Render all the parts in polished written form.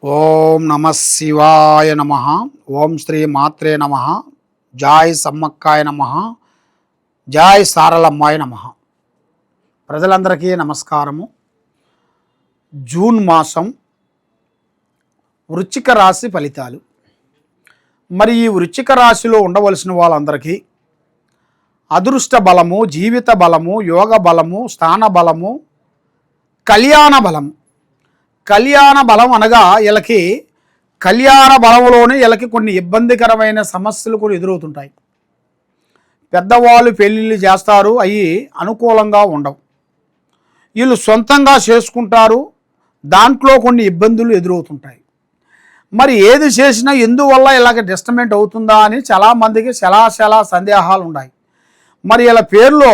ఓం నమ శివాయ నమ. ఓం శ్రీ మాత్రే నమ. జాయ్ సమ్మక్కాయ నమ. జాయ్ సారలమ్మాయ నమ. ప్రజలందరికీ నమస్కారము. జూన్ మాసం వృశ్చిక రాశి ఫలితాలు. మరి ఈ వృశ్చిక రాశిలో ఉండవలసిన వాళ్ళందరికీ అదృష్ట బలము, జీవిత బలము, యోగ బలము, స్థాన బలము, కళ్యాణ బలము. కళ్యాణ బలం అనగా వీళ్ళకి కళ్యాణ బలంలోనే వీళ్ళకి కొన్ని ఇబ్బందికరమైన సమస్యలు కూడా ఎదురవుతుంటాయి. పెద్దవాళ్ళు పెళ్ళిళ్ళు చేస్తారు, అవి అనుకూలంగా ఉండవు. వీళ్ళు సొంతంగా చేసుకుంటారు, దాంట్లో కొన్ని ఇబ్బందులు ఎదురవుతుంటాయి. మరి ఏది చేసినా ఎందువల్ల ఇలాగ డిస్టర్బెంట్ అవుతుందా అని చాలామందికి చాలా సందేహాలు ఉన్నాయి. మరి వీళ్ళ పేరులో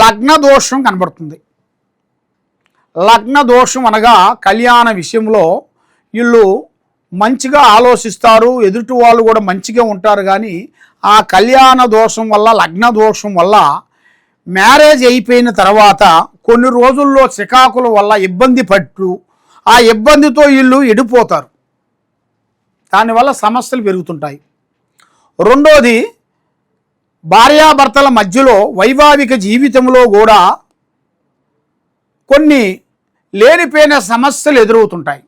లగ్న దోషం కనబడుతుంది. లగ్న దోషం అనగా కళ్యాణ విషయంలో వీళ్ళు మంచిగా ఆలోచిస్తారు, ఎదుటి వాళ్ళు కూడా మంచిగా ఉంటారు. కానీ ఆ కళ్యాణ దోషం వల్ల, లగ్న దోషం వల్ల మ్యారేజ్ అయిపోయిన తర్వాత కొన్ని రోజుల్లో చికాకుల వల్ల ఇబ్బంది పట్టు ఆ ఇబ్బందితో వీళ్ళు ఎడిపోతారు. దానివల్ల సమస్యలు పెరుగుతుంటాయి. రెండోది, భార్యాభర్తల మధ్యలో వైవాహిక జీవితంలో కూడా కొన్ని లేనిపోయిన సమస్యలు ఎదురవుతుంటాయి.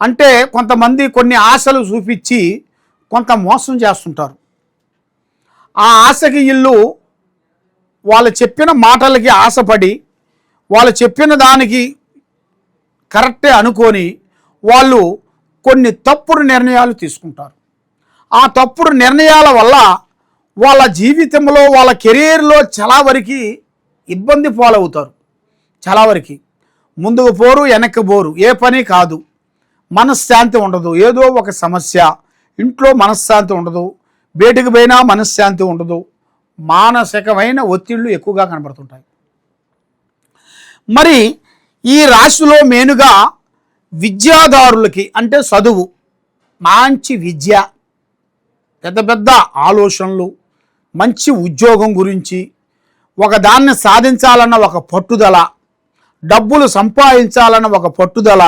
అంటే కొంతమంది కొన్ని ఆశలు చూపించి కొంత మోసం చేస్తుంటారు. ఆ ఆశకి వీళ్ళు వాళ్ళు చెప్పిన మాటలకి ఆశపడి వాళ్ళు చెప్పిన దానికి కరెక్టే అనుకొని వాళ్ళు కొన్ని తప్పుడు నిర్ణయాలు తీసుకుంటారు. ఆ తప్పుడు నిర్ణయాల వల్ల వాళ్ళ జీవితంలో, వాళ్ళ కెరీర్లో చాలా వరకు ఇబ్బంది పాలవుతారు. చాలా వరకు ముందుకు పోరు, వెనక్కి పోరు, ఏ పని కాదు, మనశ్శాంతి ఉండదు, ఏదో ఒక సమస్య, ఇంట్లో మనశ్శాంతి ఉండదు, బయటికి పోయినా మనశ్శాంతి ఉండదు, మానసికమైన ఒత్తిళ్లు ఎక్కువగా కనబడుతుంటాయి. మరి ఈ రాశిలో మెయిన్గా విద్యాదారులకి, అంటే చదువు, మంచి విద్య, పెద్ద పెద్ద ఆలోచనలు, మంచి ఉద్యోగం గురించి, ఒక దాన్ని సాధించాలన్న ఒక పట్టుదల, డబ్బులు సంపాదించాలన్న ఒక పట్టుదల,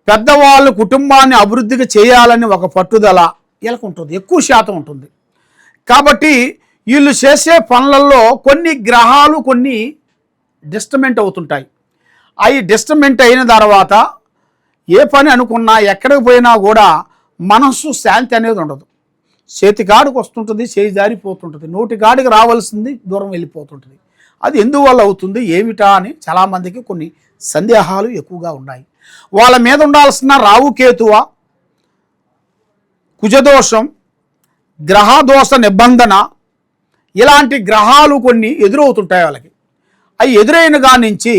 పెద్దవాళ్ళు కుటుంబాన్ని అభివృద్ధికి చేయాలని ఒక పట్టుదల వీళ్ళకు ఉంటుంది, ఎక్కువ శాతం ఉంటుంది. కాబట్టి వీళ్ళు చేసే పనులలో కొన్ని గ్రహాలు కొన్ని డిస్టర్బెంట్ అవుతుంటాయి. అవి డిస్టర్బెంట్ అయిన తర్వాత ఏ పని అనుకున్నా, ఎక్కడికి పోయినా కూడా మనస్సు శాంతి అనేది ఉండదు. చేతికాడికి వస్తుంటుంది, చేయి జారిపోతుంటుంది, నోటికాడికి రావాల్సింది దూరం వెళ్ళిపోతుంటుంది. అది ఎందువల్ల అవుతుంది, ఏమిటా అని చాలామందికి కొన్ని సందేహాలు ఎక్కువగా ఉన్నాయి. వాళ్ళ మీద ఉండాల్సిన రావుకేతువ, కుజదోషం, గ్రహదోష నిబంధన, ఇలాంటి గ్రహాలు కొన్ని ఎదురవుతుంటాయి వాళ్ళకి. అవి ఎదురైన కాడి నుంచి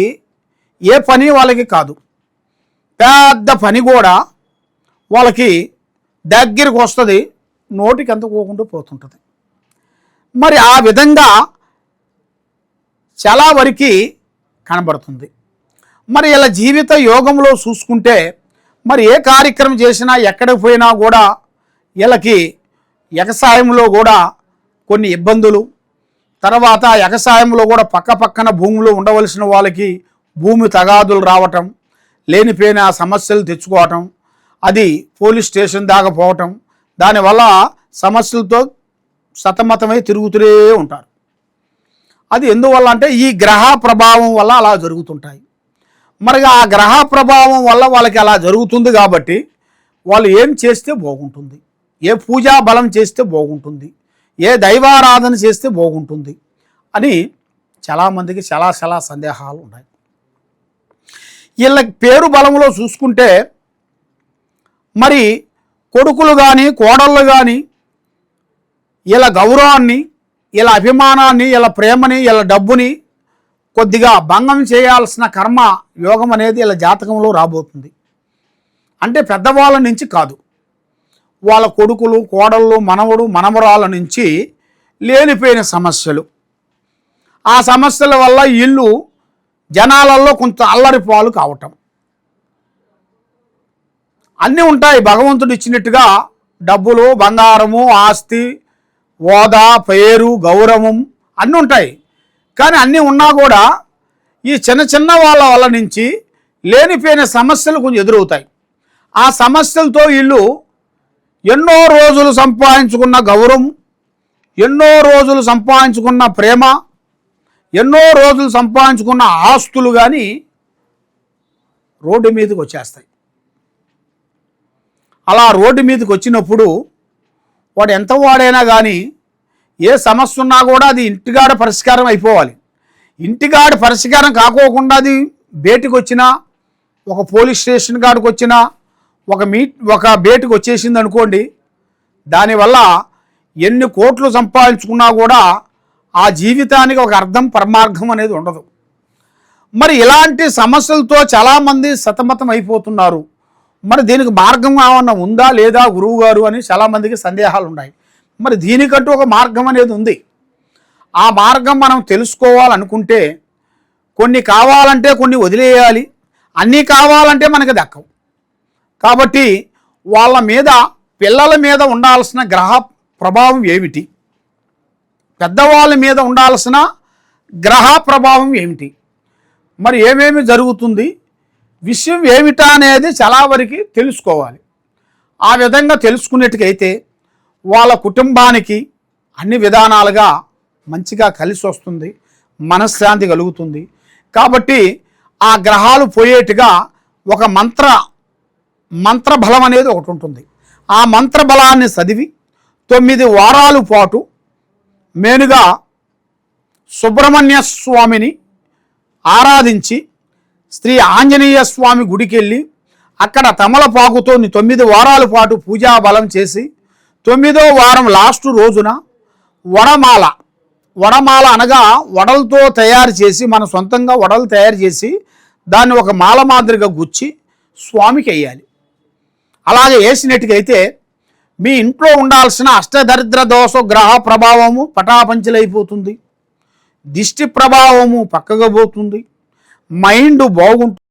ఏ పని వాళ్ళకి కాదు, పెద్ద పని కూడా వాళ్ళకి దగ్గరికి వస్తుంది, నోటికి అందుకోకుండా పోతుంటుంది. మరి ఆ విధంగా చాలా వరకు కనబడుతుంది. మరి ఇలా జీవిత యోగంలో చూసుకుంటే మరి ఏ కార్యక్రమం చేసినా, ఎక్కడికి పోయినా కూడా వీళ్ళకి వ్యవసాయంలో కూడా కొన్ని ఇబ్బందులు, తర్వాత వ్యవసాయంలో కూడా పక్కన భూములు ఉండవలసిన వాళ్ళకి భూమి తగాదులు రావటం, లేనిపోయిన సమస్యలు తెచ్చుకోవటం, అది పోలీస్ స్టేషన్ దాకా పోవటం, దానివల్ల సమస్యలతో సతమతమై తిరుగుతూనే ఉంటారు. అది ఎందువల్ల అంటే ఈ గ్రహ ప్రభావం వల్ల అలా జరుగుతుంటాయి. మరి ఆ గ్రహ ప్రభావం వల్ల వాళ్ళకి అలా జరుగుతుంది. కాబట్టి వాళ్ళు ఏం చేస్తే బాగుంటుంది, ఏ పూజా బలం చేస్తే బాగుంటుంది, ఏ దైవారాధన చేస్తే బాగుంటుంది అని చాలామందికి చాలా సందేహాలు ఉన్నాయి. వీళ్ళ పేరు బలంలో చూసుకుంటే మరి కొడుకులు కానీ, కోడళ్ళు కానీ వీళ్ళ గౌరవాన్ని, వీళ్ళ అభిమానాన్ని, వీళ్ళ ప్రేమని, వీళ్ళ డబ్బుని కొద్దిగా భంగం చేయాల్సిన కర్మ యోగం అనేది వీళ్ళ జాతకంలో రాబోతుంది. అంటే పెద్దవాళ్ళ నుంచి కాదు, వాళ్ళ కొడుకులు, కోడళ్ళు, మనవడు, మనవరాల నుంచి లేనిపోయిన సమస్యలు, ఆ సమస్యల వల్ల వీళ్ళు జనాలలో కొంత అల్లరిపాలు కావటం, అన్నీ ఉంటాయి. భగవంతుడు ఇచ్చినట్టుగా డబ్బులు, బంగారము, ఆస్తి, హోదా, పేరు, గౌరవం అన్నీ ఉంటాయి. కానీ అన్నీ ఉన్నా కూడా ఈ చిన్న వాళ్ళ నుంచి లేనిపోయిన సమస్యలు కొంచెం ఎదురవుతాయి. ఆ సమస్యలతో వీళ్ళు ఎన్నో రోజులు సంపాదించుకున్న గౌరవం, ఎన్నో రోజులు సంపాదించుకున్న ప్రేమ, ఎన్నో రోజులు సంపాదించుకున్న ఆస్తులు కానీ రోడ్డు మీదకి వచ్చేస్తాయి. అలా రోడ్డు మీదకి వచ్చినప్పుడు వాడు ఎంత వాడైనా కానీ ఏ సమస్య ఉన్నా కూడా అది ఇంటికాడ పరిష్కారం అయిపోవాలి. ఇంటికాడ పరిష్కారం కాకోకుండా అది బయటికి వచ్చినా, ఒక పోలీస్ స్టేషన్ కాడికి వచ్చినా, ఒక బయటికి వచ్చేసింది అనుకోండి, దానివల్ల ఎన్ని కోట్లు సంపాదించుకున్నా కూడా ఆ జీవితానికి ఒక అర్థం పరమార్థం అనేది ఉండదు. మరి ఇలాంటి సమస్యలతో చాలామంది సతమతం అయిపోతున్నారు. మరి దీనికి మార్గం ఏమన్నా ఉందా లేదా గురువు గారు అని చాలామందికి సందేహాలు ఉన్నాయి. మరి దీనికంటూ ఒక మార్గం అనేది ఉంది. ఆ మార్గం మనం తెలుసుకోవాలనుకుంటే కొన్ని కావాలంటే కొన్ని వదిలేయాలి, అన్నీ కావాలంటే మనకి దక్కవు. కాబట్టి వాళ్ళ మీద, పిల్లల మీద ఉండాల్సిన గ్రహ ప్రభావం ఏమిటి, పెద్దవాళ్ళ మీద ఉండాల్సిన గ్రహ ప్రభావం ఏమిటి, మరి ఏమేమి జరుగుతుంది, విషయం ఏమిటా అనేది చాలా వరకు తెలుసుకోవాలి. ఆ విధంగా తెలుసుకునేట్టుకైతే వాళ్ళ కుటుంబానికి అన్ని విధానాలుగా మంచిగా కలిసి వస్తుంది, మనశ్శాంతి కలుగుతుంది. కాబట్టి ఆ గ్రహాలు పోయేట్టుగా ఒక మంత్ర బలం అనేది ఒకటి ఉంటుంది. ఆ మంత్ర బలాన్ని చదివి 9 వారాల పాటు మేనుగా సుబ్రహ్మణ్య స్వామిని ఆరాధించి శ్రీ ఆంజనేయ స్వామి గుడికి వెళ్ళి అక్కడ తమలపాకుతో 9 వారాల పాటు పూజా బలం చేసి 9వ వారం లాస్ట్ రోజున వడమాల అనగా వడలతో తయారు చేసి, మన సొంతంగా వడలు తయారు చేసి దాన్ని ఒక మాల మాదిరిగా గుచ్చి స్వామికి వేయాలి. అలాగే వేసినట్టుకైతే మీ ఇంట్లో ఉండాల్సిన అష్టదరిద్ర దోష గ్రహ ప్రభావము పటాపంచలైపోతుంది, దిష్టి ప్రభావము పక్కగా పోతుంది, మైండ్ బాగుంటుంది.